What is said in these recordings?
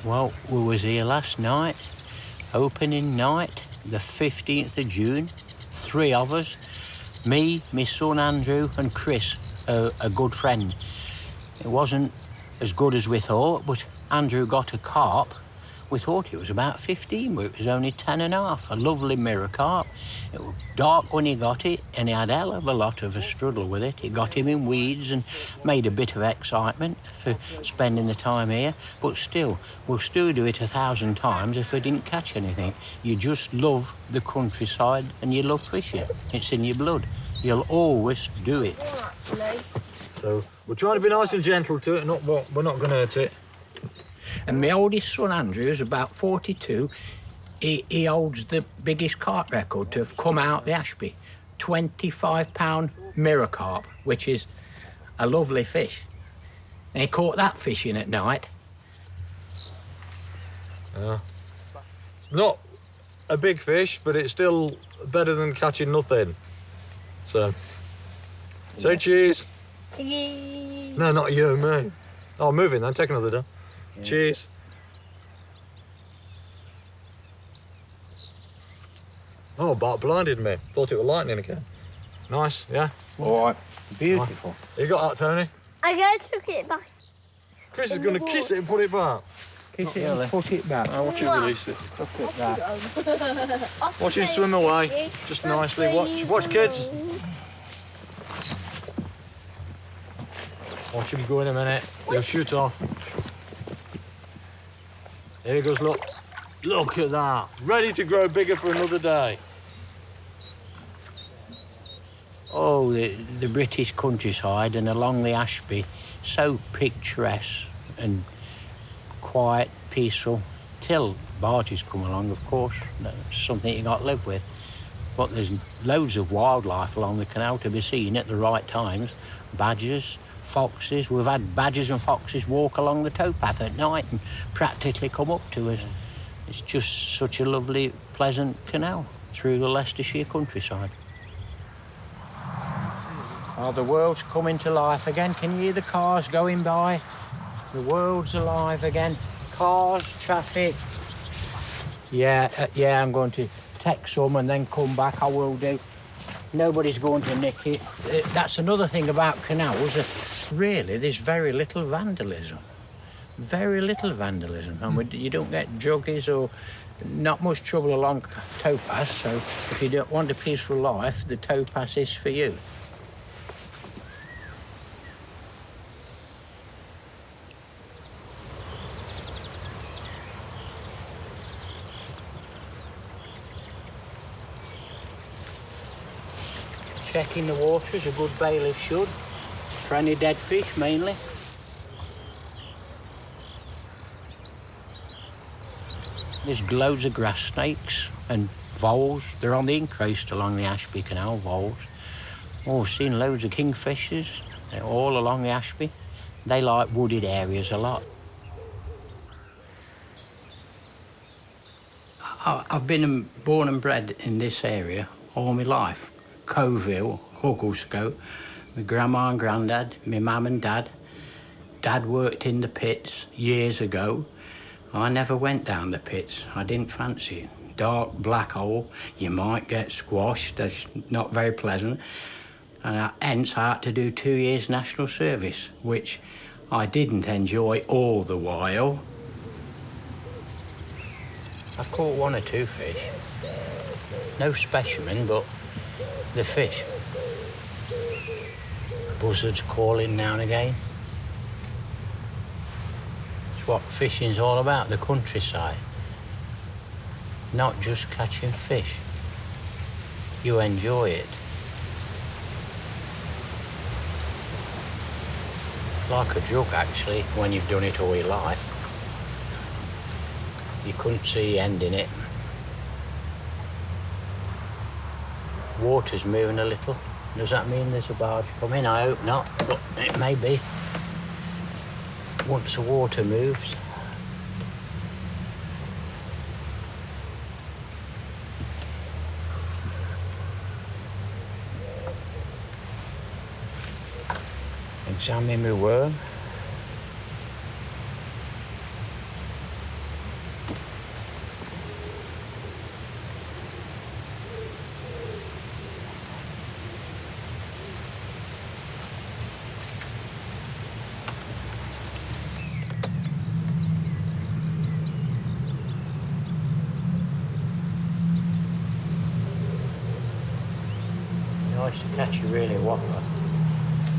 Well, we was here last night, opening night, the 15th of June. 3 of us, me, my son Andrew and Chris, a good friend. It wasn't as good as we thought, but Andrew got a carp. We thought it was about 15, but it was only 10 and a half, a lovely mirror carp. It was dark when he got it, and he had a hell of a lot of a struggle with it. It got him in weeds and made a bit of excitement for spending the time here, but still, we'll still do it 1,000 times if we didn't catch anything. You just love the countryside and you love fishing. It's in your blood. You'll always do it. So we're trying to be nice and gentle to it, we're not going to hurt it. And my oldest son, Andrew, is about 42. He holds the biggest carp record to have come out the Ashby. 25-pound mirror carp, which is a lovely fish. And he caught that fishing at night. Not a big fish, but it's still better than catching nothing. So, say cheese. No, not you, me. Oh, moving then, take another down. Yeah. Cheers. Oh, Bart blinded me. Thought it was lightning again. Nice, yeah? All right, beautiful. You got that, Tony? I'm going to took it back. Chris is going to kiss it and put it back. Kiss it and put it back. I'll watch you release it. Look at that. Watch him swim away, just nicely. Watch, kids. Watch him go in a minute. He'll shoot off. Here he goes, look. Look at that. Ready to grow bigger for another day. Oh, the British countryside and along the Ashby, so picturesque and quiet, peaceful, till barges come along, of course. That's something you got to live with. But there's loads of wildlife along the canal to be seen at the right times. Badgers, foxes. We've had badgers and foxes walk along the towpath at night and practically come up to us. It's just such a lovely, pleasant canal through the Leicestershire countryside. Oh, the world's coming to life again. Can you hear the cars going by? The world's alive again. Cars, traffic. Yeah, I'm going to take some and then come back. I will do. Nobody's going to nick it. That's another thing about canals. Really, there's very little vandalism. Very little vandalism. And you don't get druggies or not much trouble along towpaths. So if you don't want a peaceful life, the towpath is for you. Checking the water as a good bailiff should, for any dead fish mainly. There's loads of grass snakes and voles. They're on the increase along the Ashby Canal, voles. Oh, I've seen loads of kingfishers. They're all along the Ashby. They like wooded areas a lot. I've been born and bred in this area all my life. Coville, Hugglescote, my grandma and granddad, my mum and dad. Dad worked in the pits years ago. I never went down the pits. I didn't fancy it. Dark, black hole, you might get squashed. That's not very pleasant. And hence I had to do 2 years national service, which I didn't enjoy all the while. I caught 1 or 2 fish. No specimen, but the fish. Buzzards calling now and again. It's what fishing's all about, the countryside. Not just catching fish. You enjoy it. It's like a drug, actually, when you've done it all your life. You couldn't see the end in it. Water's moving a little. Does that mean there's a barge coming? I hope not, but it may be. Once the water moves. Examine my worm. catch a really wobbler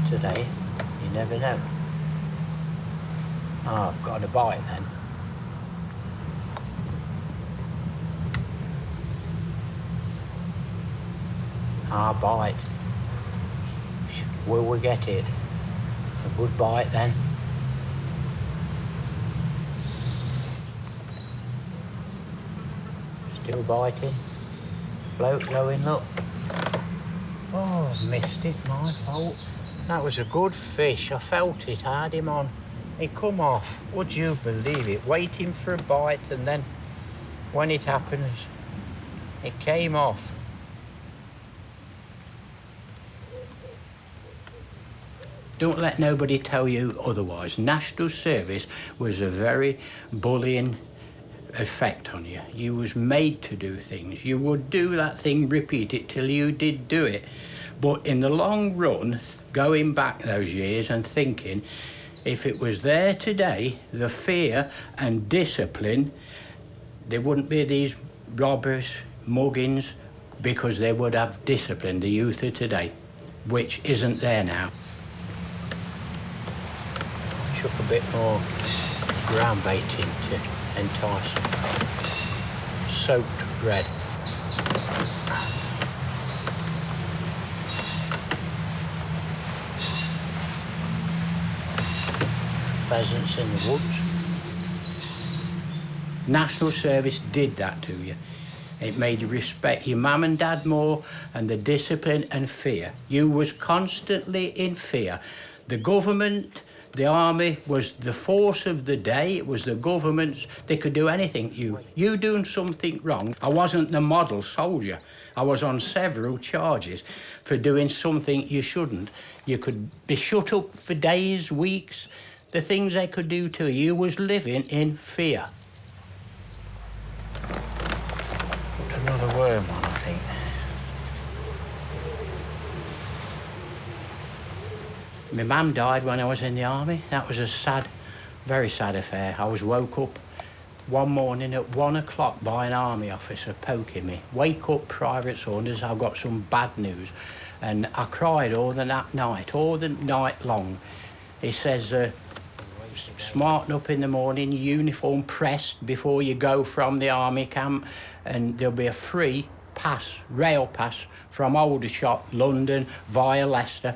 today. You never know. Oh, I've got a bite then. Ah, bite. Will we get it? A good bite then. Still biting. Float going, look. Oh, missed it, my fault. That was a good fish. I felt it, I had him on. It come off. Would you believe it? Waiting for a bite, and then when it happens, it came off. Don't let nobody tell you otherwise. National Service was a very bullying effect on you. You was made to do things. You would do that thing, repeat it till you did do it. But in the long run, going back those years and thinking, if it was there today, the fear and discipline, there wouldn't be these robbers, muggings, because they would have discipline, the youth of today, which isn't there now. Chuck a bit more ground bait in to entice them. Soaked red. Pheasants in the woods. National Service did that to you. It made you respect your mum and dad more, and the discipline and fear. You was constantly in fear. The government, the army was the force of the day. It was the government's. They could do anything. You doing something wrong. I wasn't the model soldier. I was on several charges for doing something you shouldn't. You could be shut up for days, weeks. The things they could do to you was living in fear. Put another worm on, I think. My mum died when I was in the army. That was a sad, very sad affair. I was woke up one morning at 1 o'clock by an army officer poking me. Wake up, Private Saunders, I've got some bad news. And I cried all the night long. He says, smarten up in the morning, uniform pressed before you go from the army camp, and there'll be a free pass, rail pass, from Aldershot, London, via Leicester,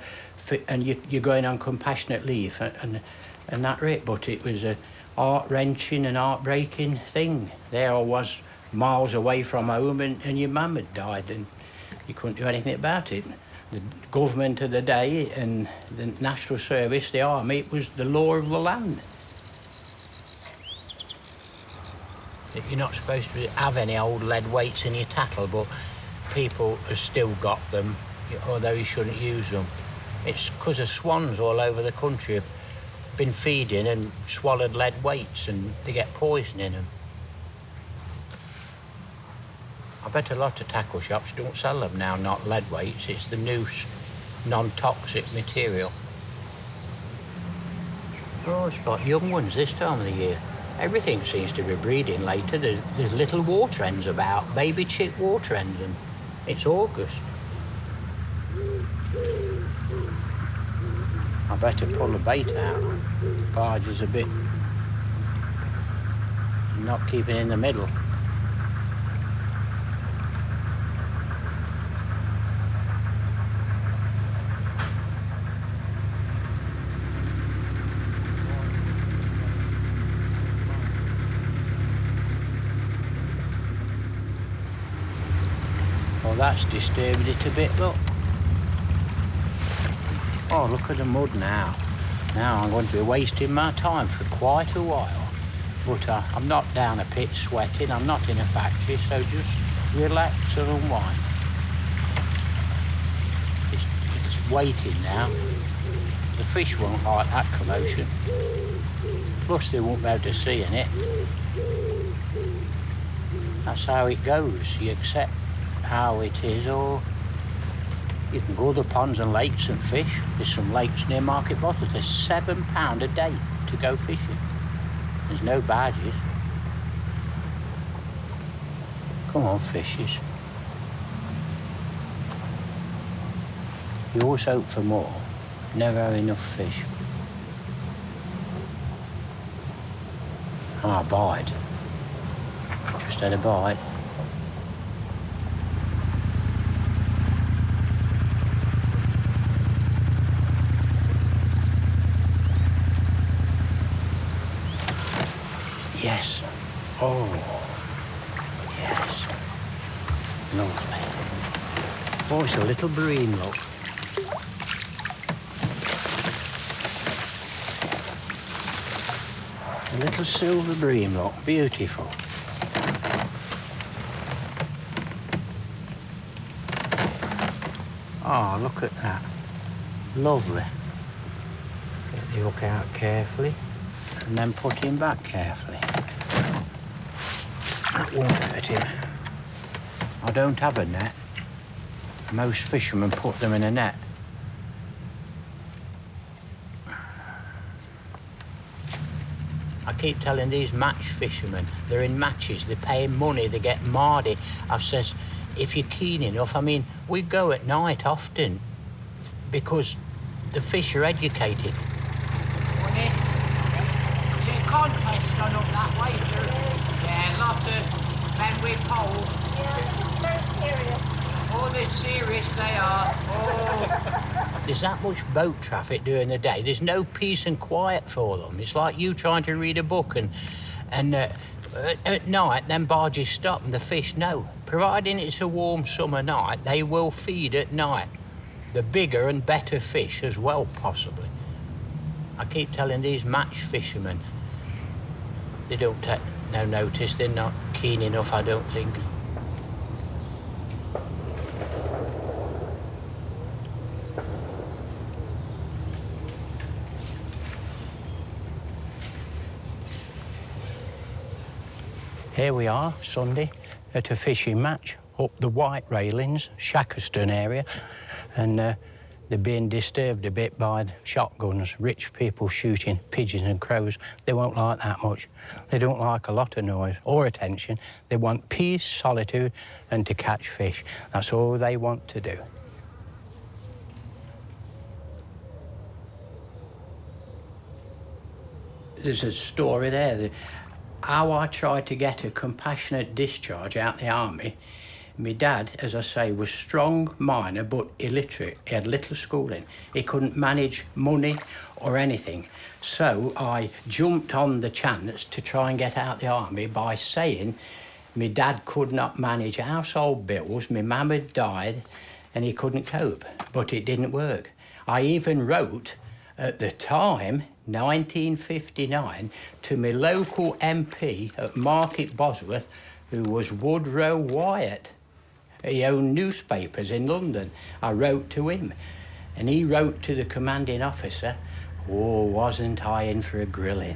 and you're going on compassionate leave, and that's it. But it was a heart-wrenching and heart-breaking thing. There I was, miles away from home, and your mum had died, and you couldn't do anything about it. The government of the day and the National Service, the army, it was the law of the land. That you're not supposed to have any old lead weights in your tattle, but people have still got them, although you shouldn't use them. It's because of swans all over the country have been feeding and swallowed lead weights, and they get poison in them. I bet a lot of tackle shops don't sell them now, not lead weights. It's the new non-toxic material. Oh, it's got young ones this time of the year. Everything seems to be breeding later. There's little water hens about, baby chick water hens, and it's August. I better pull the bait out. Barge is a bit not keeping in the middle. Well, that's disturbed it a bit, look. Oh, look at the mud now. Now I'm going to be wasting my time for quite a while. But I'm not down a pit sweating, I'm not in a factory, so just relax and unwind. It's waiting now. The fish won't like that commotion. Plus they won't be able to see in it. That's how it goes. You accept how it is, or you can go to the ponds and lakes and fish. There's some lakes near Market Bottom. There's £7 a day to go fishing. There's no barges. Come on, fishes. You always hope for more, never have enough fish. Ah, bite. Just had a bite. Yes. Oh, yes. Lovely. Oh, it's a little bream, look. A little silver bream, look. Beautiful. Oh, look at that. Lovely. Get the hook out carefully and then put him back carefully. That won't hurt him. I don't have a net. Most fishermen put them in a net. I keep telling these match fishermen, they're in matches, they're paying money, they get mardy. I says, if you're keen enough, I mean, we go at night often because the fish are educated. Contest on up that way, sir. Yeah, lots of men with poles. Yeah, very serious. Oh, they're serious, they are. Oh. There's that much boat traffic during the day. There's no peace and quiet for them. It's like you trying to read a book and at night, them barges stop and the fish know. Providing it's a warm summer night, they will feed at night. The bigger and better fish as well, possibly. I keep telling these match fishermen, they don't take no notice. They're not keen enough, I don't think. Here we are, Sunday, at a fishing match up the White Railings, Shackerston area, and they're being disturbed a bit by shotguns, rich people shooting pigeons and crows. They won't like that much. They don't like a lot of noise or attention. They want peace, solitude, and to catch fish. That's all they want to do. There's a story there, how I tried to get a compassionate discharge out the army. My dad, as I say, was strong miner but illiterate. He had little schooling. He couldn't manage money or anything. So I jumped on the chance to try and get out the army by saying my dad could not manage household bills, my mum had died and he couldn't cope, but it didn't work. I even wrote, at the time, 1959, to my local MP at Market Bosworth, who was Woodrow Wyatt. He owned newspapers in London. I wrote to him, and he wrote to the commanding officer, oh, wasn't I in for a grilling?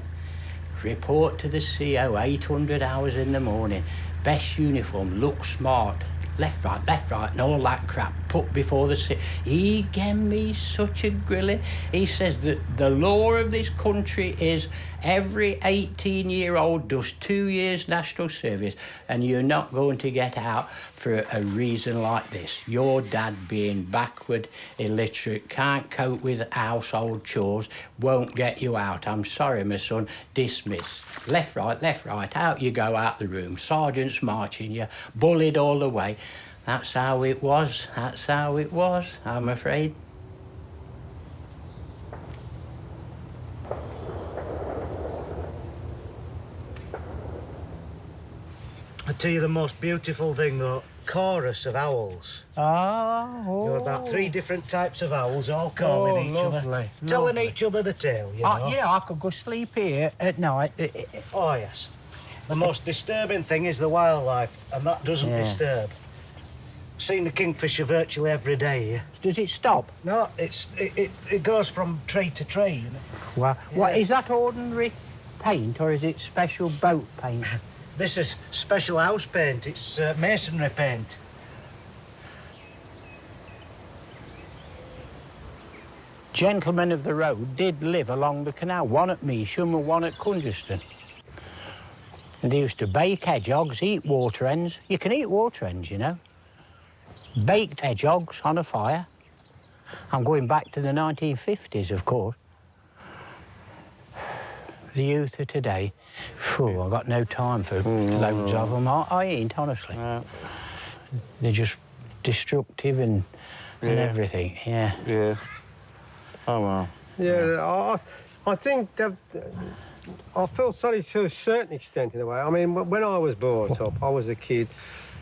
Report to the CO, 800 hours in the morning. Best uniform, look smart. Left, right, and all that crap put before the sea. He gave me such a grilling. He says that the law of this country is every 18-year-old does 2 years national service, and you're not going to get out for a reason like this. Your dad being backward, illiterate, can't cope with household chores, won't get you out. I'm sorry, my son, dismiss. Left, right, out you go out the room. Sergeant's marching you, bullied all the way. That's how it was, I'm afraid. I tell you the most beautiful thing, though, chorus of owls. Oh. There are about 3 different types of owls, all calling each other, telling each other the tale, you know. Yeah, I could go sleep here at night. Oh, yes. The most disturbing thing is the wildlife, and that doesn't disturb. Seen the kingfisher virtually every day here. Does it stop? No, it goes from tree to tree, you know. Well, Yeah. what, is that ordinary paint, or is it special boat paint? This is special house paint. It's masonry paint. Gentlemen of the road did live along the canal, one at Measham and one at Cungerston. And they used to bake hedgehogs, eat water hens. You can eat water hens, you know. Baked hedgehogs on a fire. I'm going back to the 1950s, of course. The youth of today, phew, I've got no time for loads of them. I ain't, honestly. No. They're just destructive and everything, yeah. Yeah. Oh, well. Yeah, I think that I feel sorry to a certain extent in a way. I mean, when I was brought up, I was a kid,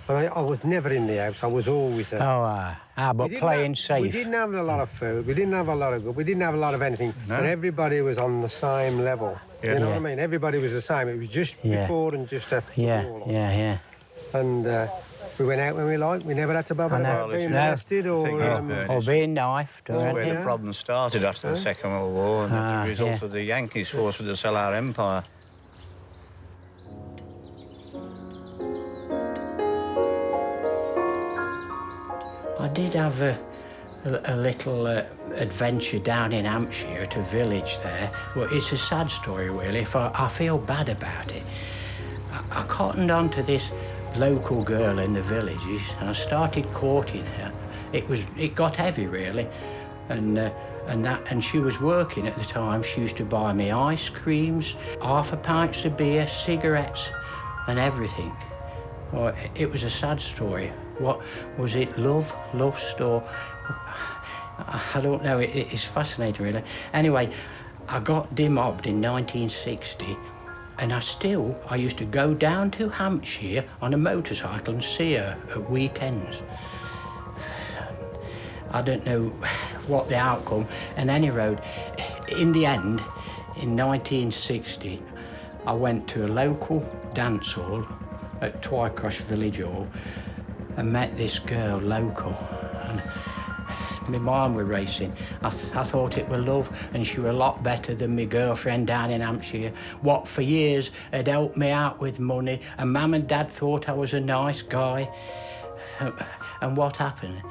and I was never in the house. I was always there. But playing safe. We didn't have a lot of food. We didn't have a lot of good. We didn't have a lot of anything. No. And everybody was on the same level. Yeah. You know what I mean? Everybody was the same. It was just before and just after the war. Yeah. And we went out when we liked. We never had to bother about being molested or being knifed or That's where anything. the problem started after the Second World War, and as a result of the Yankees forcing to sell our empire. I did have a little adventure down in Hampshire at a village there. Well, it's a sad story, really. I feel bad about it. I cottoned on to this local girl in the villages, and I started courting her. It got heavy, really, and she was working at the time. She used to buy me ice creams, half a pint of beer, cigarettes, and everything. Well, it was a sad story. What was it? Love, lust, or I don't know. It's fascinating, really. Anyway, I got demobbed in 1960. And I used to go down to Hampshire on a motorcycle and see her at weekends. I don't know what the outcome, and any road. In the end, in 1960, I went to a local dance hall at Twycross Village Hall and met this girl local. And my mind were racing. I thought it were love, and she were a lot better than my girlfriend down in Hampshire, what for years had helped me out with money, and Mum and Dad thought I was a nice guy. And what happened?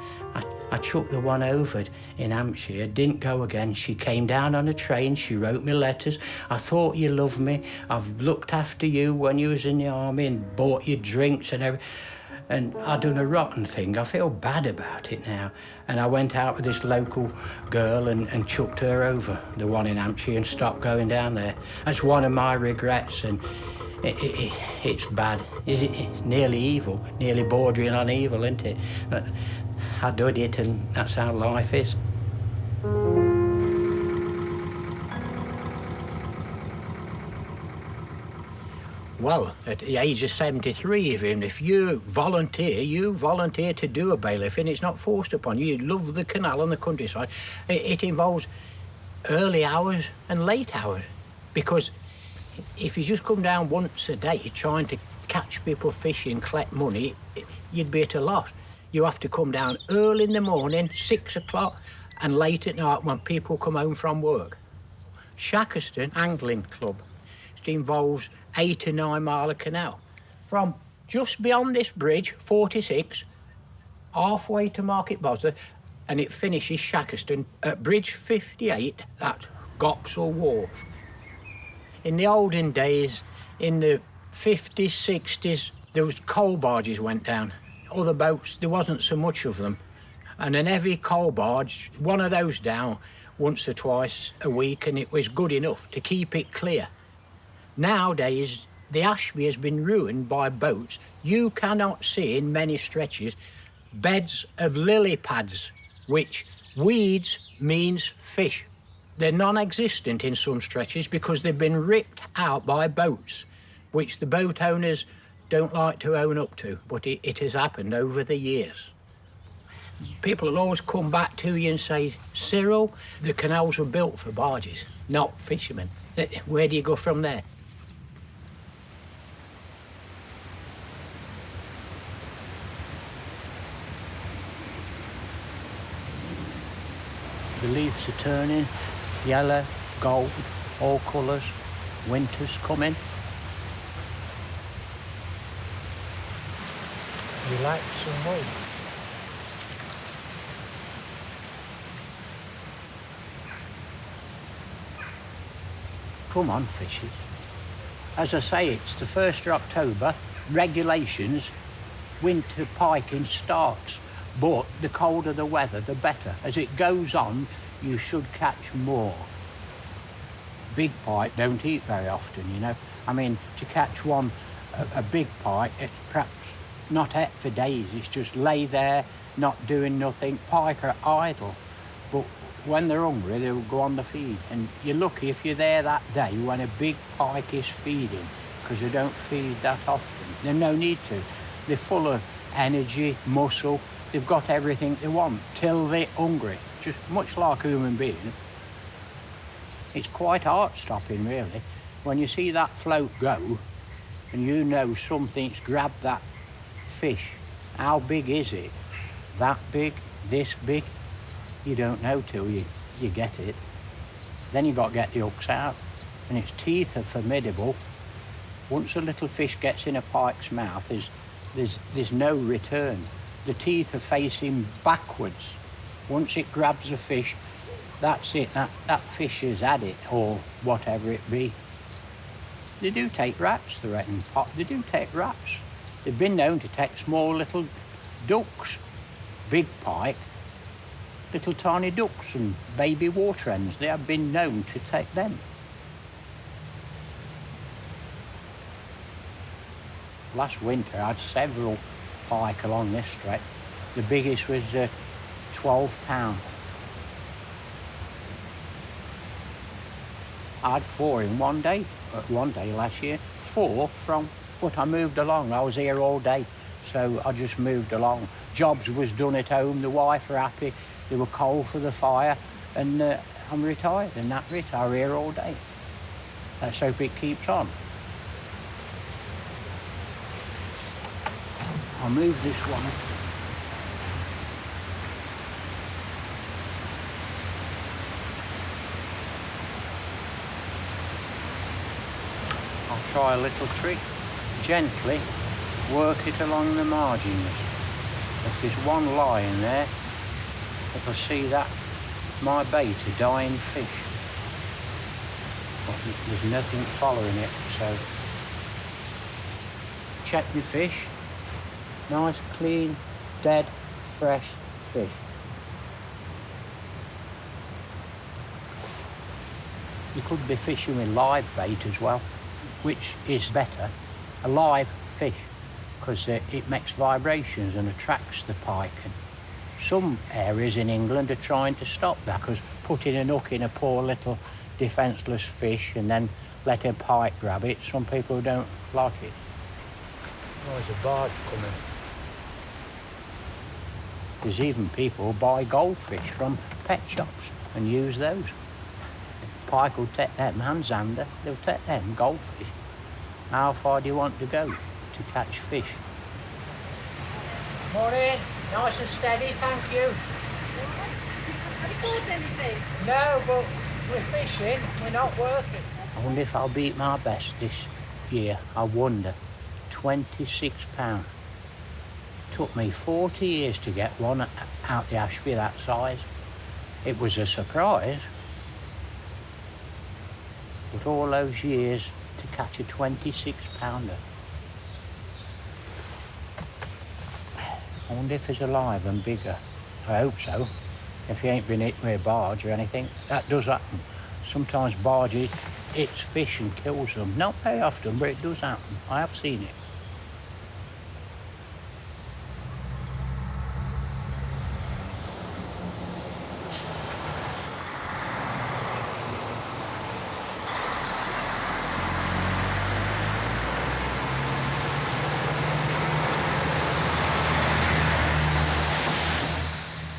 I chucked the one over in Hampshire, didn't go again. She came down on a train, she wrote me letters. I thought you loved me. I've looked after you when you was in the army and bought you drinks and everything. And I done a rotten thing. I feel bad about it now. And I went out with this local girl and chucked her over, the one in Hampshire, and stopped going down there. That's one of my regrets, and it's bad. It's nearly evil, nearly bordering on evil, isn't it? But I did it, and that's how life is. Well, at the age of 73, even if you volunteer to do a bailiff, and it's not forced upon you. You love the canal and the countryside. It involves early hours and late hours, because if you just come down once a day trying to catch people fishing, collect money, you'd be at a loss. You have to come down early in the morning, 6 o'clock, and late at night when people come home from work. Shackleton Angling Club. It involves 8 to 9 mile of canal. From just beyond this bridge, 46, halfway to Market Bosworth, and it finishes Shackleton at bridge 58 at Gopsall Wharf. In the olden days, in the 50s, 60s, there was coal barges went down. Other boats, there wasn't so much of them. And an heavy coal barge, one of those down once or twice a week, and it was good enough to keep it clear. Nowadays, the Ashby has been ruined by boats. You cannot see in many stretches beds of lily pads, which weeds means fish. They're non-existent in some stretches because they've been ripped out by boats, which the boat owners don't like to own up to, but it has happened over the years. People will always come back to you and say, Cyril, the canals were built for barges, not fishermen. Where do you go from there? The leaves are turning, yellow, gold, all colours. Winter's coming. Relax and wait. Come on, fishes. As I say, it's the 1st of October. Regulations, winter piking starts But the colder the weather, the better. As it goes on, you should catch more. Big pike don't eat very often, you know. I mean, to catch one, a big pike, it's perhaps not ate for days. It's just lay there, not doing nothing. Pike are idle, but when they're hungry, they'll go on the feed. And you're lucky if you're there that day when a big pike is feeding, because they don't feed that often. There's no need to. They're full of energy, muscle. They've got everything they want till they're hungry. Just much like a human being. It's quite heart-stopping, really. When you see that float go, and you know something's grabbed that fish. How big is it? That big? This big? You don't know till you get it. Then you've got to get the hooks out. And its teeth are formidable. Once a little fish gets in a pike's mouth, there's no return. The teeth are facing backwards. Once it grabs a fish, that's it. That fish has had it, or whatever it be. They do take rats, the reckon. They do take rats. They've been known to take small little ducks, big pike, little tiny ducks and baby water hens. They have been known to take them. Last winter I had several pike along this stretch. The biggest was 12 pounds. I had 4 in one day last year. 4 from, but I moved along. I was here all day, so I just moved along. Jobs was done at home, the wife were happy, they were coal for the fire, and I'm retired, and that's it. I'm here all day. Let's hope it keeps on. I'll move this one. I'll try a little trick. Gently work it along the margins. If there's one lying there, if I see that, my bait, a dying fish. But there's nothing following it, so check my fish. Nice, clean, dead, fresh fish. You could be fishing with live bait as well, which is better, a live fish, because it makes vibrations and attracts the pike. And some areas in England are trying to stop that, because putting a hook in a poor little defenceless fish and then letting a pike grab it, some people don't like it. Oh, there's a barge coming. There's even people who buy goldfish from pet shops and use those. Pike will take them, handsander, they'll take them, goldfish. How far do you want to go to catch fish? Morning, nice and steady, thank you. Have you caught anything? No, but we're fishing, we're not working. I wonder if I'll beat my best this year, I wonder. 26 pounds. Took me 40 years to get one out the Ashby that size. It was a surprise. But all those years to catch a 26 pounder. I wonder if he's alive and bigger. I hope so. If he ain't been hit with a barge or anything. That does happen. Sometimes barges hits fish and kills them. Not very often, but it does happen. I have seen it.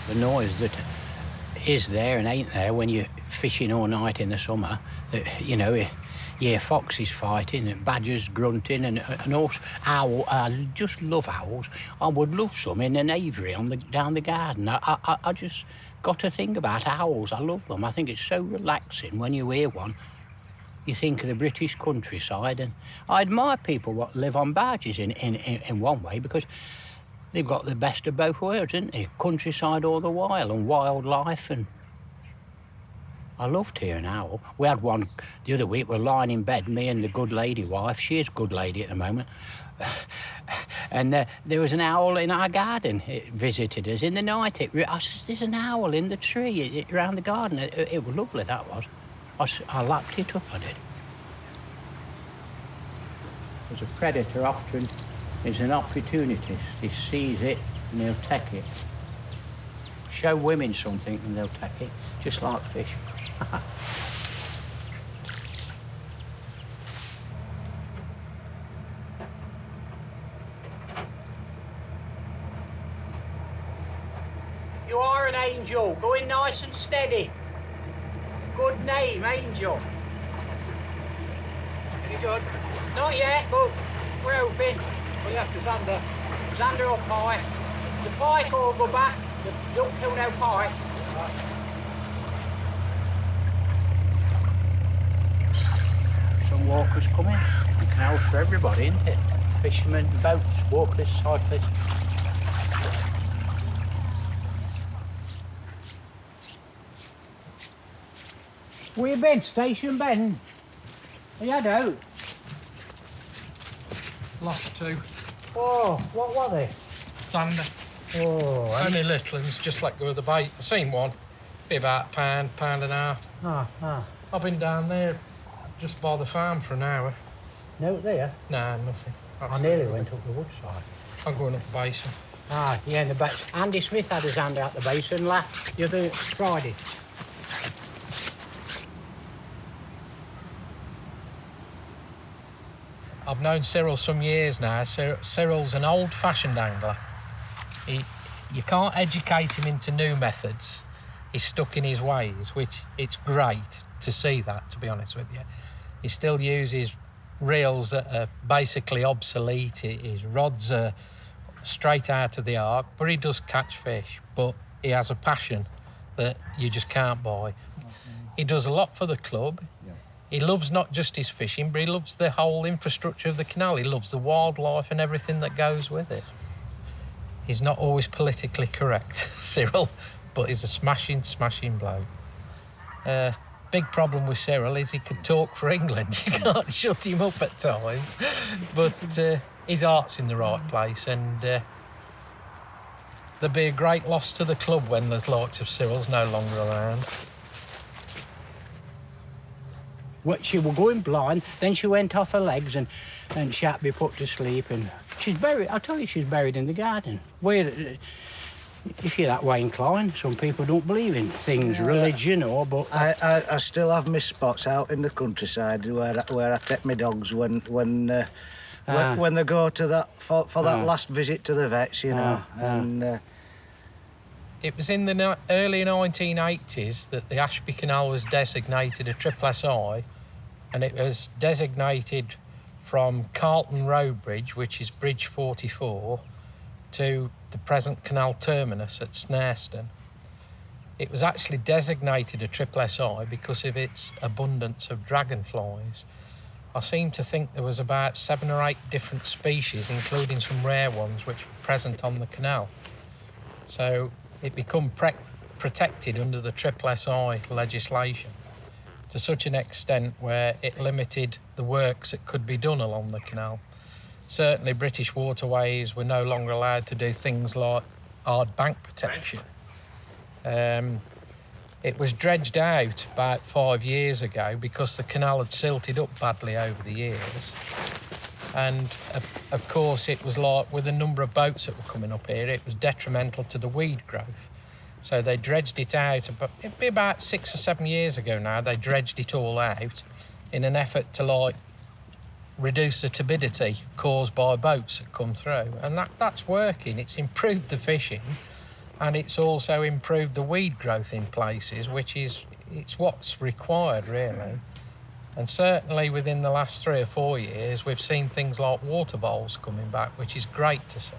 The noise that is there and ain't there when you're fishing all night in the summer, that, you know, you hear foxes fighting and badgers grunting and also owl. I just love owls. I would love some in an aviary down the garden. I just got to think about owls. I love them. I think it's so relaxing when you hear one. You think of the British countryside, and I admire people what live on barges in one way, because they've got the best of both worlds, haven't they? Countryside all the while and wildlife, and I loved hearing owl. We had one the other week. We're lying in bed, me and the good lady wife. She is a good lady at the moment. And there was an owl in our garden. It visited us in the night. I said, there's an owl in the tree around the garden. It was lovely, that was. I lapped it up, I did. There's a predator often. There's an opportunity. He sees it and he'll take it. Show women something and they'll take it, just like fish. You are an angel, going nice and steady. Good name, Angel. Any good? Not yet, but we're hoping. Well, you have to Xander. Xander or Pike. The Pike will go back. Don't kill no Pike. Some walkers coming. The canal's for everybody, isn't it? Fishermen, boats, walkers, cyclists. Where you been? Station Ben? Are you had out? Lost two. Oh, what were they? Xander. Oh, Only little ones, just let go of the bait. I seen one, be about pound and a half. I've been down there just by the farm for an hour. No, there? Nah, nothing. I nearly went up the woodside. I'm going up the basin. Yeah, in the basin. Andy Smith had his hand out the basin the other Friday. I've known Cyril some years now. Cyril's an old-fashioned angler. You can't educate him into new methods. He's stuck in his ways, which it's great to see that, to be honest with you. He still uses reels that are basically obsolete. His rods are straight out of the ark, but he does catch fish. But he has a passion that you just can't buy. He does a lot for the club. He loves not just his fishing, but he loves the whole infrastructure of the canal. He loves the wildlife and everything that goes with it. He's not always politically correct, Cyril, but he's a smashing bloke. Big problem with Cyril is he could talk for England. You can't shut him up at times. But his heart's in the right place, and there'd be a great loss to the club when the likes of Cyril's no longer around. She was going blind, then she went off her legs and she had to be put to sleep. And she's buried, I tell you, she's buried in the garden. Where, if you're that way inclined, some people don't believe in things, religion or, but... I still have my spots out in the countryside where I take my dogs when they go to that, for that last visit to the vets, you know. And It was in the early 1980s that the Ashby Canal was designated a triple SI, and it was designated from Carlton Road Bridge, which is Bridge 44, to the present canal terminus at Snareston. It was actually designated a triple SI because of its abundance of dragonflies. I seem to think there was about 7 or 8 different species, including some rare ones, which were present on the canal. So it became protected under the triple SI legislation to such an extent where it limited the works that could be done along the canal. Certainly British Waterways were no longer allowed to do things like hard bank protection. It was dredged out about 5 years ago because the canal had silted up badly over the years. And of course it was like, with the number of boats that were coming up here, it was detrimental to the weed growth. So they dredged it out, it'd be about 6 or 7 years ago now, they dredged it all out in an effort to like reduce the turbidity caused by boats that come through. And that's working. It's improved the fishing and it's also improved the weed growth in places, it's what's required really. And certainly within the last 3 or 4 years, we've seen things like water bowls coming back, which is great to see.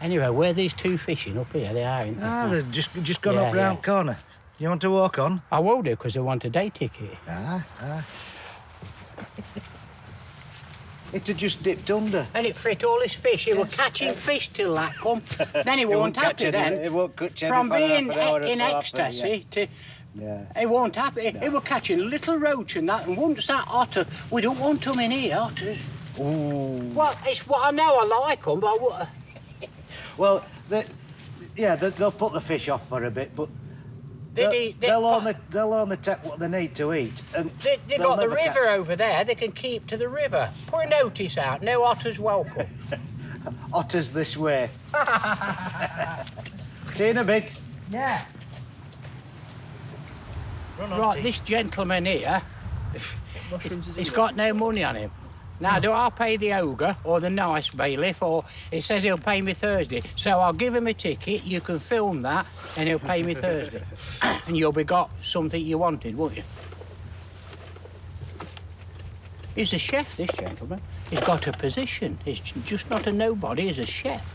Anyway, where are these two fishing up here? They are, aren't they? they've just gone up round the corner. You want to walk on? I will do, because they want a day ticket. It had just dipped under. And it frit all his fish. He was catching fish till that come. Then he won't happy then. It won't catch From being in so ecstasy to... He won't happy. He was catching little roach and that, and once that otter, we don't want them in here, otters. Ooh. Well, it's what I know. I like them, but Well, they'll put the fish off for a bit, but they'll only take what they need to eat. And they got the river over there. They can keep to the river. Put a notice out. No otters welcome. Otters this way. See you in a bit. Yeah. Right, this gentleman here, he's got no money on him. Now, do I pay the ogre or the nice bailiff, or he says he'll pay me Thursday? So I'll give him a ticket, you can film that, and he'll pay me Thursday. And you'll be got something you wanted, won't you? He's a chef, this gentleman. He's got a position. He's just not a nobody, he's a chef.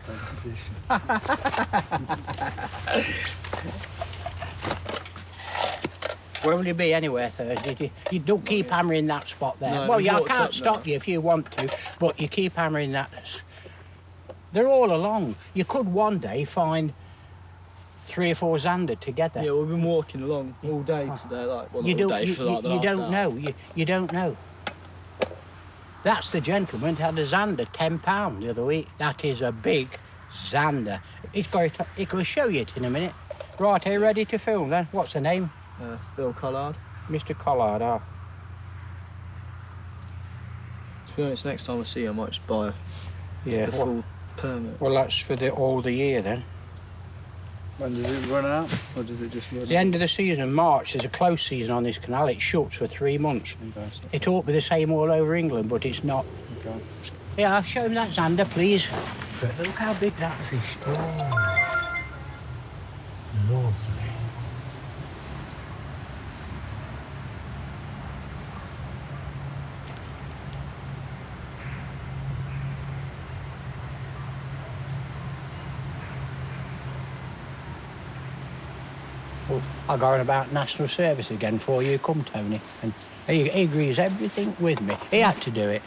Where will you be anywhere Thursday? You don't keep hammering that spot there. No, well, yeah, I can't stop you if you want to, but you keep hammering that. They're all along. You could one day find 3 or 4 zander together. Yeah, we've been walking along all day today, like, well, not all day for like the last don't hour. know. You don't know. That's the gentleman who had a zander, £10 the other week. That is a big zander. He could show you it in a minute. Right, are you ready to film then? What's the name? Phil Collard. Mr. Collard, To be honest, next time I see you, I might just buy Yeah. the full permit. Well, that's for all the year then. When does it run out, or does it just run? The end of the season, March, there's a close season on this canal. It shuts for 3 months. Okay, so- It ought to be the same all over England, but it's not. Okay. Yeah, show him that zander, please. Look how big that fish is. Oh. Lovely. Well, I'll go on about national service again before you come, Tony. And he agrees everything with me. He had to do it,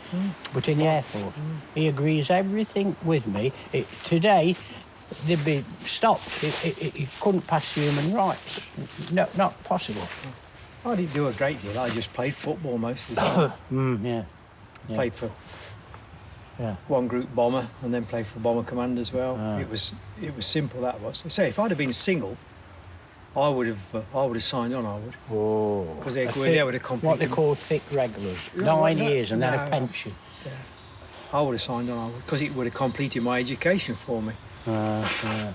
but in the Air Force. He agrees everything with me. Today, they'd be stopped. It couldn't pass human rights. No, not possible. I didn't do a great deal. I just played football most of the time. Yeah. Played for Yeah. one group bomber and then played for bomber command as well. Ah. It was simple, that was. So if I'd have been single, I would have signed on. I would. Oh. Because they would have completed. What they call thick regulars. No, 9 no, years and then no. a pension. I would have signed on. I would, because it would have completed my education for me. Yeah.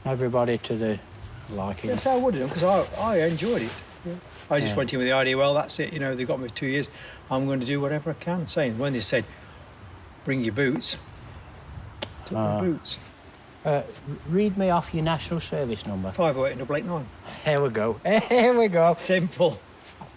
Everybody to the liking. Yes, I would have done, because I enjoyed it. Yeah. I just went in with the idea, well, that's it, they got me 2 years, I'm going to do whatever I can. Saying, when they said, bring your boots, took my boots. Read me off your national service number. 508-889. Here we go. Here we go. Simple.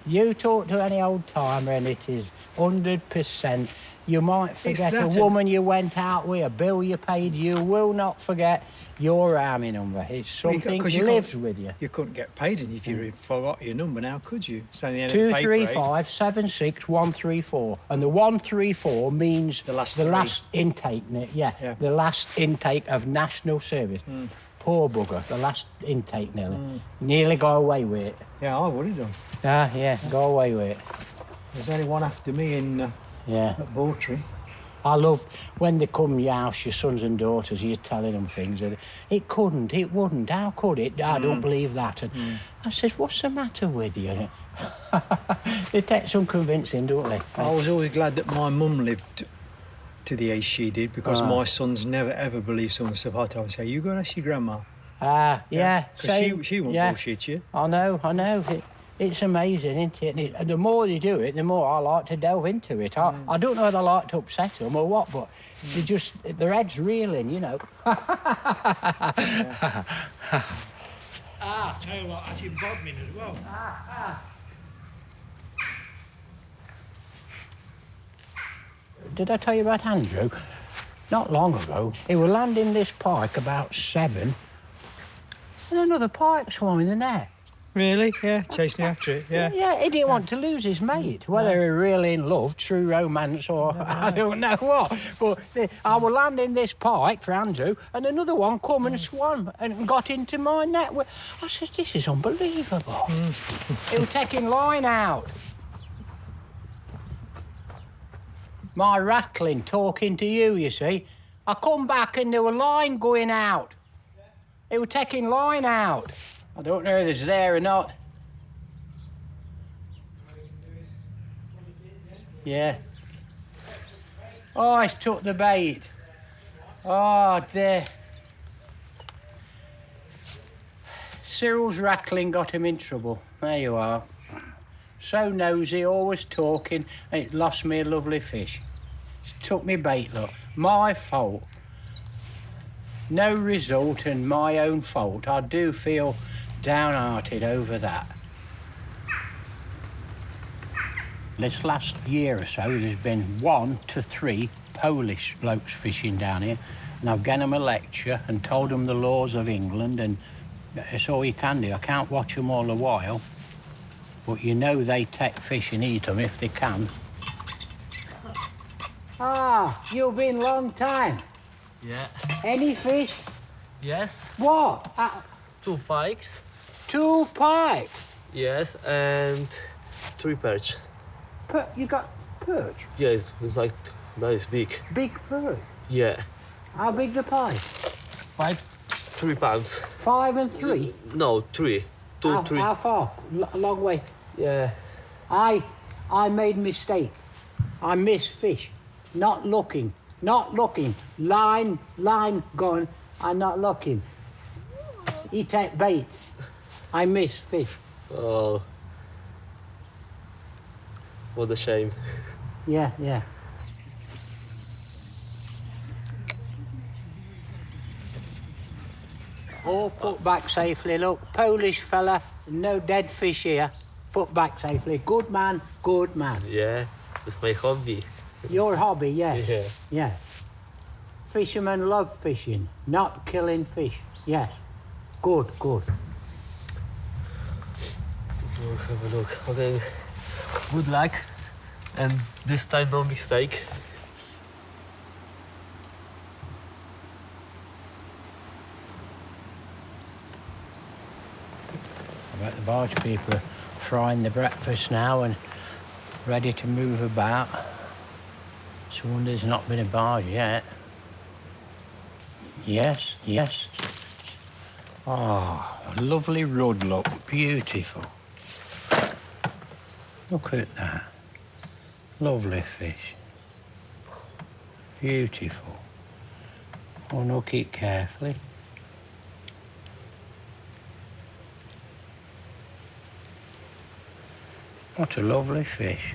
You talk to any old timer and it is 100%. You might forget that a woman you went out with, a bill you paid. You will not forget your army number. It's something that lives with you. You couldn't get paid if you forgot your number now, could you? So the end of the paper, 235 76 134, and the 134 means The last intake. Yeah. The last intake of national service. Poor bugger, the last intake nearly got away with it. Yeah, I would have done. Yeah, go away with it. There's only one after me at Bawtry. I love when they come to your house, your sons and daughters, you're telling them things. And it wouldn't, how could it? I don't believe that. And I says, what's the matter with you? They take some convincing, don't they? I was always glad that my mum lived to the age she did, because my sons never ever believed some of the stuff I told them. Say, you go and ask your grandma. Yeah. Because she won't bullshit you. I know. It's amazing, isn't it? And the more they do it, the more I like to delve into it. I don't know whether I like to upset them or what, but they just, their head's reeling, Tell you what, actually bodmin as well. Did I tell you about Andrew? Not long ago, he was landing this pike about 7, and another pike swam in the net. Really? Yeah, chasing after it, yeah. Yeah, he didn't want to lose his mate, whether he was really in love, true romance, or I don't know what. But I was landing this pike for Andrew, and another one come and swam and got into my net. I said, this is unbelievable. He was taking line out. my rattling talking to you, you see. I come back and there were line going out. They were taking line out. I don't know if it's there or not. Yeah. Oh, he's took the bait. Oh, there. Cyril's rattling got him in trouble. There you are. So nosy, always talking, and it lost me a lovely fish. It's took me bait, look. My fault. No result and my own fault. I do feel downhearted over that. This last year or so, there's been 1 to 3 Polish blokes fishing down here, and I've given them a lecture and told them the laws of England, and it's all you can do. I can't watch them all the while, but you know they take fish and eat them if they can. Ah, you've been long time. Yeah. Any fish? Yes. What? 2 pikes. 2 pike. Yes, and 3 perch. You got perch? Yes, it's like nice big. Big perch? Yeah. How big the pike? 3 pounds. 5 and 3? No, 3. 2, 3. How far? A long way. Yeah. I made a mistake. I missed fish. Not looking. Line gone. I'm not looking. He take bait. I miss fish. Oh. What a shame. Yeah. All put back safely, look. Polish fella, no dead fish here. Put back safely. Good man. Yeah, it's my hobby. Your hobby, yes. Yeah. Yes. Fishermen love fishing, not killing fish. Yes. Good. We'll have a look. Okay. Good luck. And this time no mistake. I bet the barge people are frying the breakfast now and ready to move about. It's a wonder there's not been a barge yet. Yes. Oh, a lovely rudd, look. Beautiful. Look at that. Lovely fish. Beautiful. Oh, look it carefully. What a lovely fish.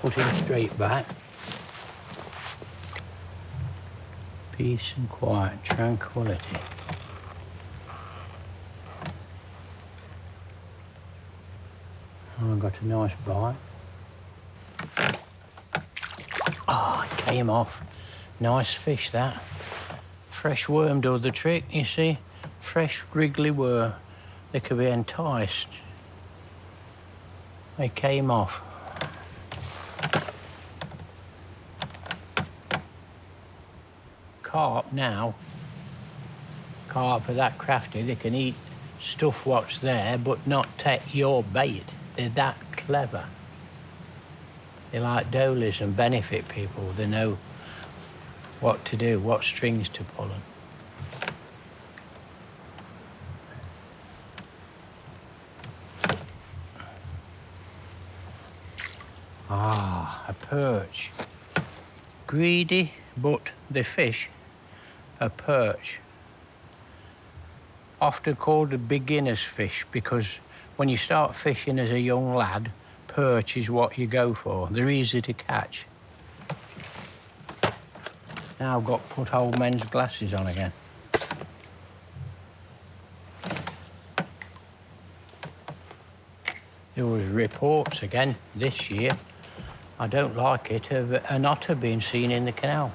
Put him straight back. Peace and quiet, tranquility. Oh, I got a nice bite. Oh, it came off. Nice fish, that. Fresh worm does the trick, you see. Fresh, wriggly worm. They could be enticed. They came off. Carp now, carp are that crafty, they can eat stuff what's there but not take your bait. They're that clever. They like doilies and benefit people. They know what to do, what strings to pull on. Ah, a perch. Greedy, but the fish, a perch. Often called a beginner's fish because when you start fishing as a young lad, perch is what you go for. They're easy to catch. Now I've got to put old men's glasses on again. There was reports again this year, I don't like it, of an otter being seen in the canal.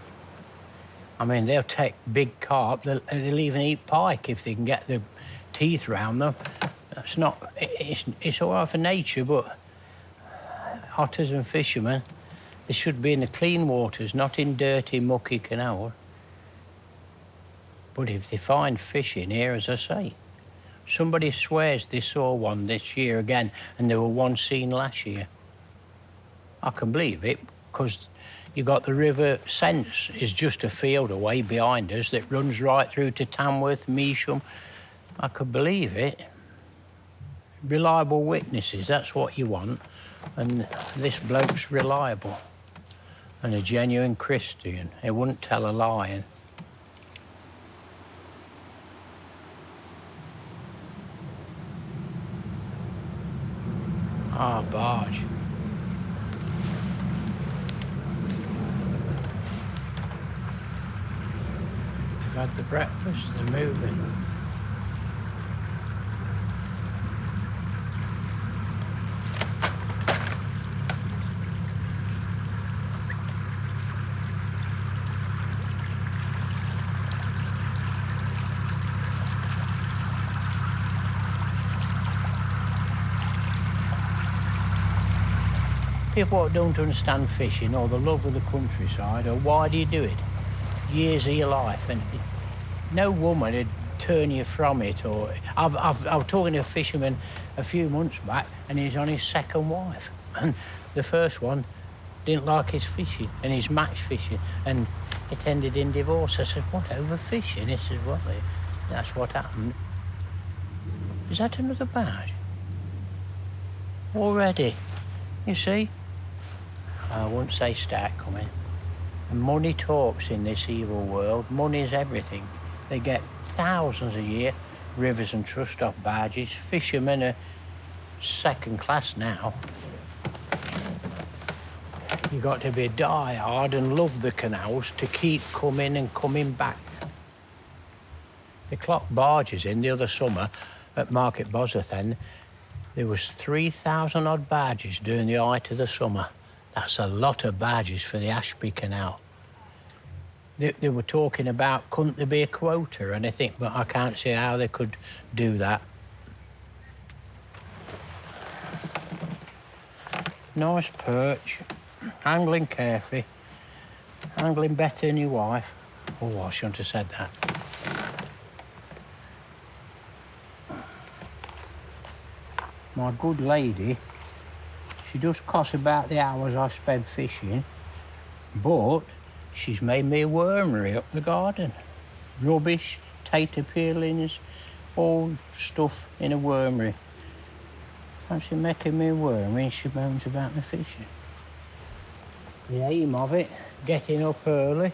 I mean, they'll take big carp, they'll even eat pike if they can get their teeth round them. That's not, it's all right for nature, but otters and fishermen, they should be in the clean waters, not in dirty, mucky canals. But if they find fish in here, as I say, somebody swears they saw one this year again, and there were one seen last year. I can believe it, because You got the River Sence, is just a field away behind us that runs right through to Tamworth, Measham. I could believe it. Reliable witnesses, that's what you want. And this bloke's reliable. And a genuine Christian. He wouldn't tell a lie. Ah, barge. They've had the breakfast, they're moving. People that don't understand fishing or the love of the countryside, or why do you do it? Years of your life, and no woman would turn you from it. Or I was talking to a fisherman a few months back, and he's on his second wife, and the first one didn't like his fishing and his match fishing, and it ended in divorce. I said, "What, over fishing?" He said, "Well, that's what happened." Is that another badge? Already, you see. I wouldn't say start coming. And money talks in this evil world. Money is everything. They get thousands a year, Rivers and Trust off barges. Fishermen are second class now. You got to be die-hard and love the canals to keep coming and coming back. They clocked barges in the other summer at Market Bosworth. There was 3,000 odd barges during the height of the summer. That's a lot of barges for the Ashby Canal. They were talking about, couldn't there be a quota or anything, but I can't see how they could do that. Nice perch, angling carefully, angling better than your wife. Oh, I shouldn't have said that. My good lady, she does cost about the hours I spend fishing, but she's made me a wormery up the garden. Rubbish, tater peelings, all stuff in a wormery. Fancy making me a wormery and she moans about the fishing. The aim of it, getting up early,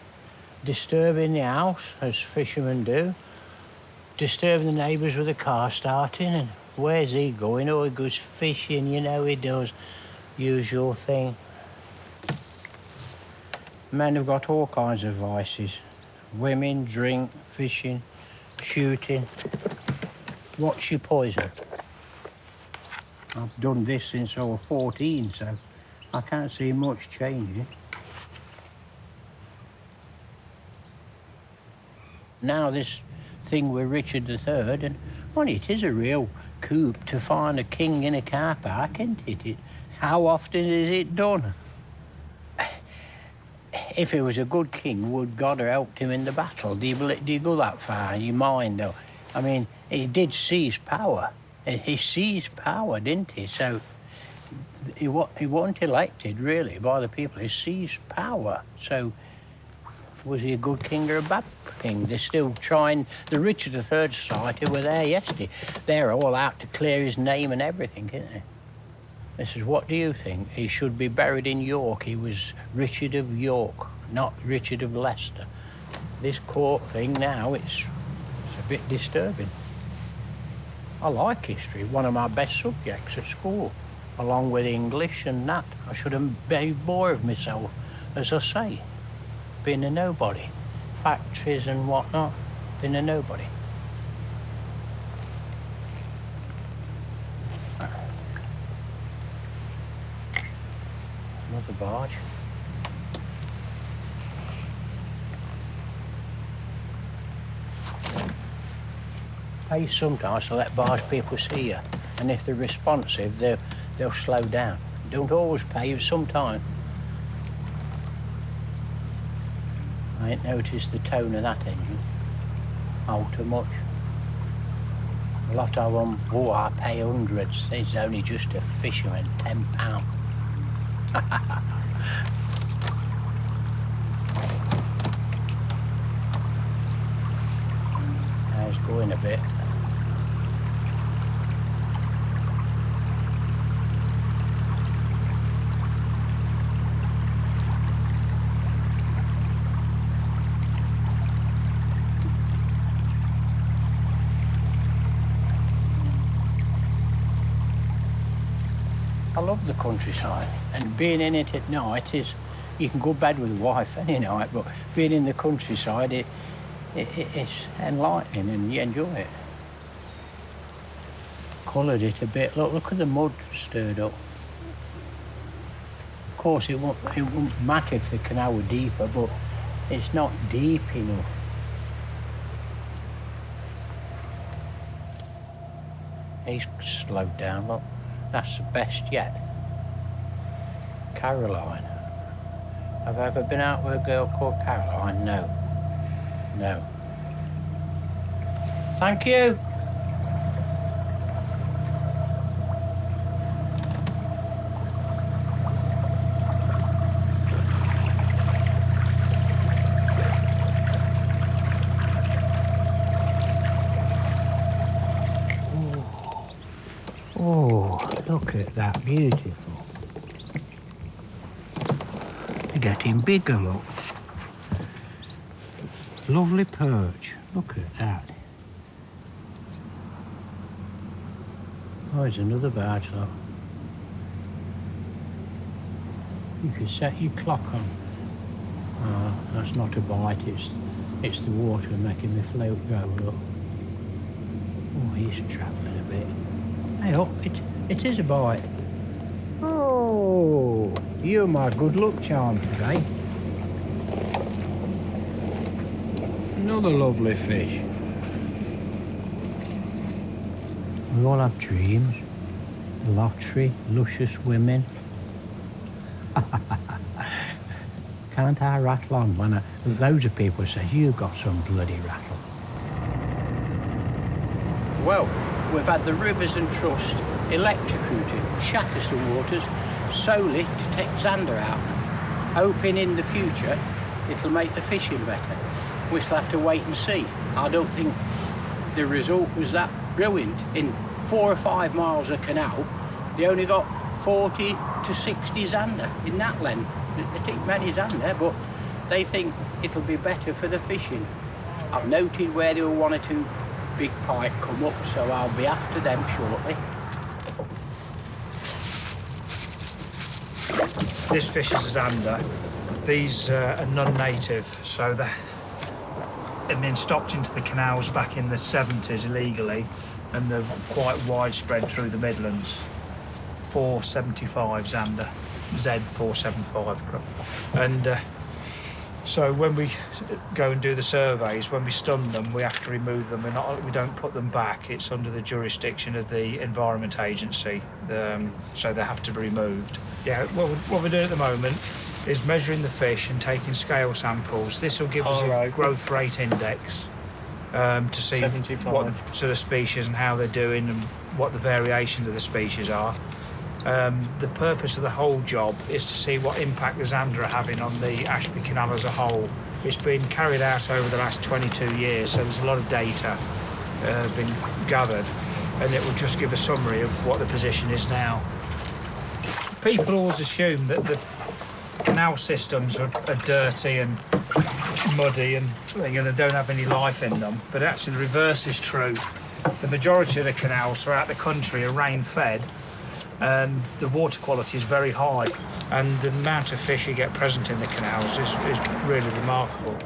disturbing the house, as fishermen do, disturbing the neighbours with the car starting, and where's he going? Oh, he goes fishing, you know he does. Usual thing. Men have got all kinds of vices. Women, drink, fishing, shooting. What's your poison? I've done this since I was 14, so I can't see much changing. Now this thing with Richard III, and well, it is a real coup to find a king in a car park, isn't it? How often is it done? If he was a good king, would God have helped him in the battle? Do you go that far in your mind, though? I mean, he did seize power. He seized power, didn't he? So he wasn't elected, really, by the people. He seized power. So was he a good king or a bad king? They're still trying. The Richard III Society were there yesterday. They're all out to clear his name and everything, isn't they? This is, what do you think? He should be buried in York. He was Richard of York, not Richard of Leicester. This court thing now, it's a bit disturbing. I like history, one of my best subjects at school, along with English and that. I should have made more of myself, as I say, being a nobody. Factories and whatnot, being a nobody. Another barge. Pay sometimes to let barge people see you, and if they're responsive, they'll slow down. Don't always pay, sometimes. I ain't noticed the tone of that engine alter much. A lot of them, oh, I pay hundreds. It's only just a fisherman, £10. going a bit. I love the countryside, and being in it at night is, you can go to bed with the wife any night, but being in the countryside, it's enlightening and you enjoy it. Coloured it a bit. Look at the mud stirred up. Of course, it wouldn't matter if the canal were deeper, but it's not deep enough. He's slowed down, look. That's the best yet. Caroline. Have I ever been out with a girl called Caroline? No. No. Thank you. Oh, look at that, beautiful. They're getting bigger, look. Lovely perch, look at that. Oh, there's another barge, look. You could set your clock on. Oh, that's not a bite, it's the water making the float go, look. Oh, he's travelling a bit. Hey, oh, it is a bite. Oh, you're my good luck charm today. Another lovely fish. We all have dreams. Lottery, luscious women. Can't I rattle on when loads of people say, you've got some bloody rattle. Well, we've had the Rivers and Trust electrocuted Shackleton waters solely to take Xander out, hoping in the future it'll make the fishing better. We'll have to wait and see. I don't think the result was that brilliant. In 4 or 5 miles of canal, they only got 40 to 60 Xander in that length. They take many Xander, but they think it'll be better for the fishing. I've noted where there were 1 or 2 big pike come up, so I'll be after them shortly. This fish is a Xander. These are non-native, so they've been stocked into the canals back in the 70s illegally, and they're quite widespread through the Midlands. 475 Xander, Z475, and so when we go and do the surveys, when we stun them, we have to remove them. We don't put them back. It's under the jurisdiction of the Environment Agency, so they have to be removed. Yeah, what we're doing at the moment is measuring the fish and taking scale samples. This will give us a growth rate index to see 75. What sort of species and how they're doing and what the variations of the species are. The purpose of the whole job is to see what impact the Xander are having on the Ashby Canal as a whole. It's been carried out over the last 22 years, so there's a lot of data been gathered, and it will just give a summary of what the position is now. People always assume that the canal systems are dirty and muddy and they don't have any life in them, but actually the reverse is true. The majority of the canals throughout the country are rain-fed, and the water quality is very high, and the amount of fish you get present in the canals is really remarkable.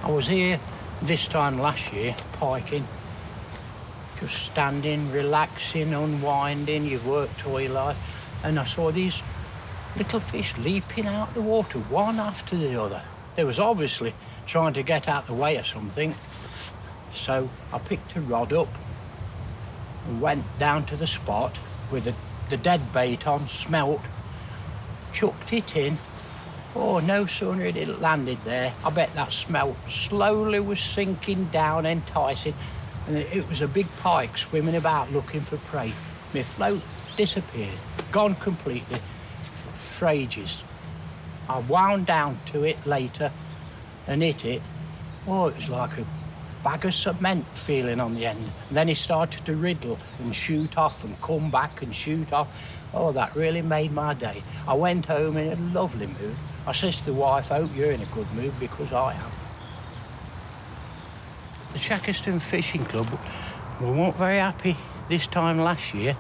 I was here this time last year, piking, just standing, relaxing, unwinding. You've worked all your life, and I saw these little fish leaping out the water, one after the other. They was obviously trying to get out the way of something. So I picked a rod up and went down to the spot with the dead bait on, smelt, chucked it in. Oh, no sooner had it landed there, I bet that smelt slowly was sinking down, enticing, and it was a big pike swimming about looking for prey. My float disappeared, gone completely for ages. I wound down to it later and hit it. Oh, it was like a bag of cement feeling on the end. And then it started to riddle and shoot off and come back and shoot off. Oh, that really made my day. I went home in a lovely mood. I says to the wife, I hope you're in a good mood, because I am. The Shackleton Fishing Club, we weren't very happy this time last year.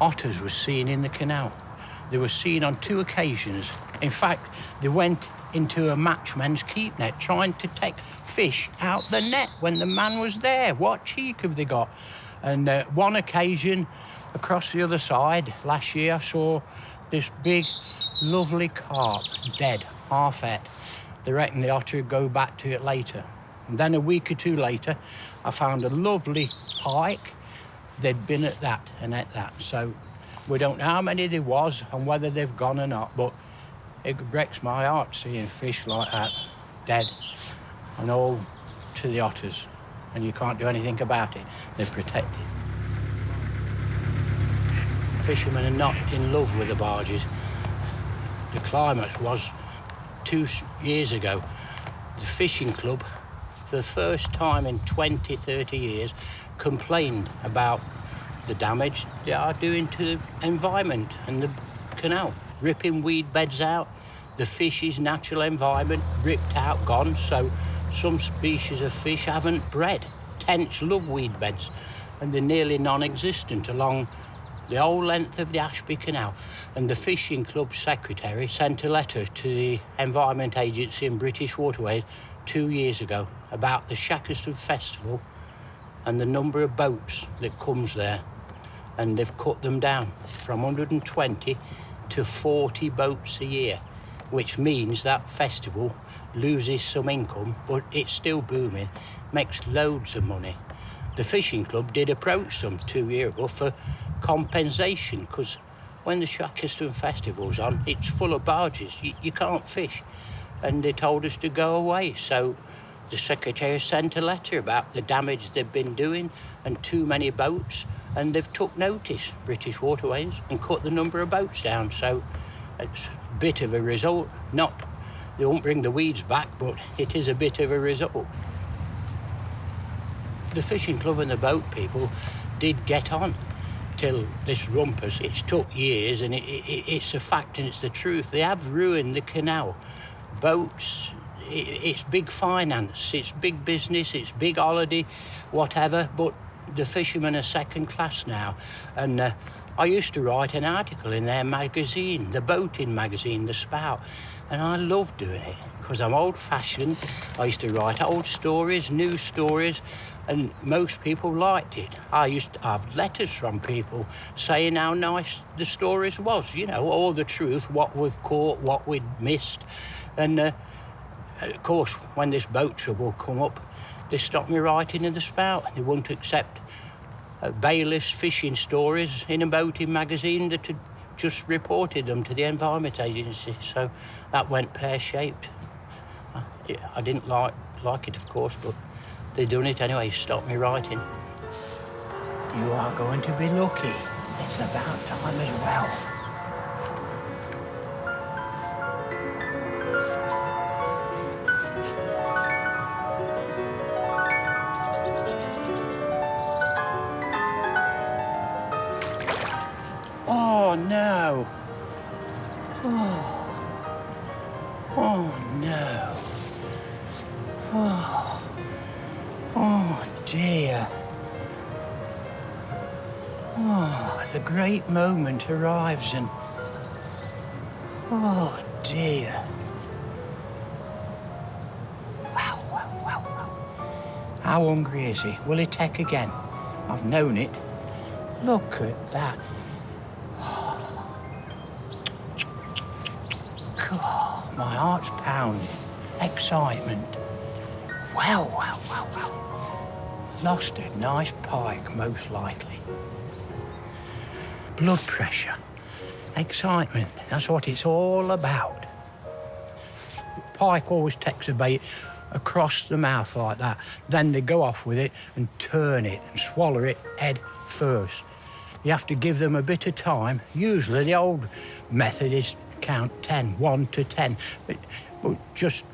Otters were seen in the canal. They were seen on 2 occasions. In fact, they went into a matchman's keep net trying to take fish out the net when the man was there. What cheek have they got? And one occasion, across the other side, last year, I saw this big, lovely carp, dead, half et. They reckon the otter would go back to it later. And then a week or 2 later, I found a lovely pike. They'd been at that and at that. So we don't know how many there was and whether they've gone or not, but it breaks my heart seeing fish like that, dead, and all to the otters. And you can't do anything about it. They're protected. Fishermen are not in love with the barges. The climate was 2 years ago. The fishing club, for the first time in 20, 30 years, complained about the damage they are doing to the environment and the canal. Ripping weed beds out, the fish's natural environment ripped out, gone, so some species of fish haven't bred. Tench love weed beds, and they're nearly non-existent along the whole length of the Ashby Canal. And the Fishing Club secretary sent a letter to the Environment Agency and British Waterways 2 years ago about the Shackleton Festival and the number of boats that comes there. And they've cut them down from 120 to 40 boats a year, which means that festival loses some income, but it's still booming, makes loads of money. The Fishing Club did approach them 2 years ago for compensation, because when the Shackleton Festival's on, it's full of barges. You can't fish. And they told us to go away. So the secretary sent a letter about the damage they've been doing and too many boats, and they've took notice, British Waterways, and cut the number of boats down. So it's a bit of a result. They won't bring the weeds back, but it is a bit of a result. The fishing club and the boat people did get on till this rumpus. It's took years, and it's a fact and it's the truth. They have ruined the canal. Boats, it's big finance, it's big business, it's big holiday, whatever, but the fishermen are second class now. And I used to write an article in their magazine, the boating magazine, The Spout, and I loved doing it because I'm old-fashioned. I used to write old stories, new stories, and most people liked it. I used to have letters from people saying how nice the stories was, you know, all the truth, what we've caught, what we'd missed. And of course, when this boat trouble come up, they stopped me writing in The Spout. They wouldn't accept bailiffs' fishing stories in a boating magazine that had just reported them to the Environment Agency. So that went pear-shaped. I didn't like it, of course, but they done it anyway, stopped me writing. You are going to be lucky. It's about time as well. Oh, no. Oh, no. Oh, dear. Oh, the great moment arrives and... Oh, dear. Wow, wow, wow. How hungry is he? Will he take again? I've known it. Look at that. God, my heart's pounding. Excitement. Well. Lost a nice pike, most likely. Blood pressure. Excitement. That's what it's all about. Pike always takes a bait across the mouth like that. Then they go off with it and turn it and swallow it head first. You have to give them a bit of time. Usually the old method is count 10, 1 to 10. But just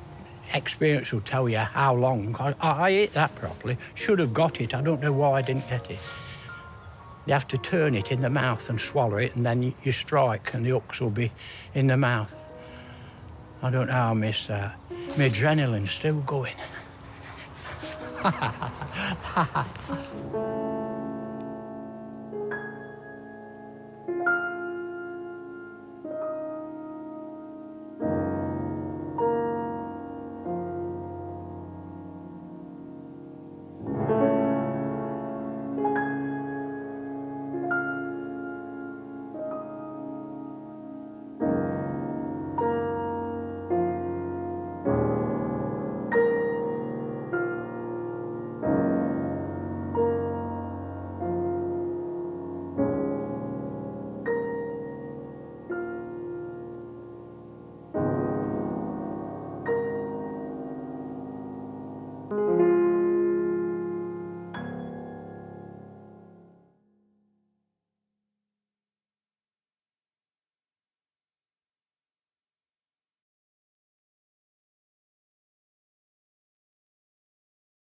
experience will tell you how long. I ate that properly. Should have got it. I don't know why I didn't get it. You have to turn it in the mouth and swallow it, and then you strike and the hooks will be in the mouth. I don't know how I miss that. My adrenaline's still going.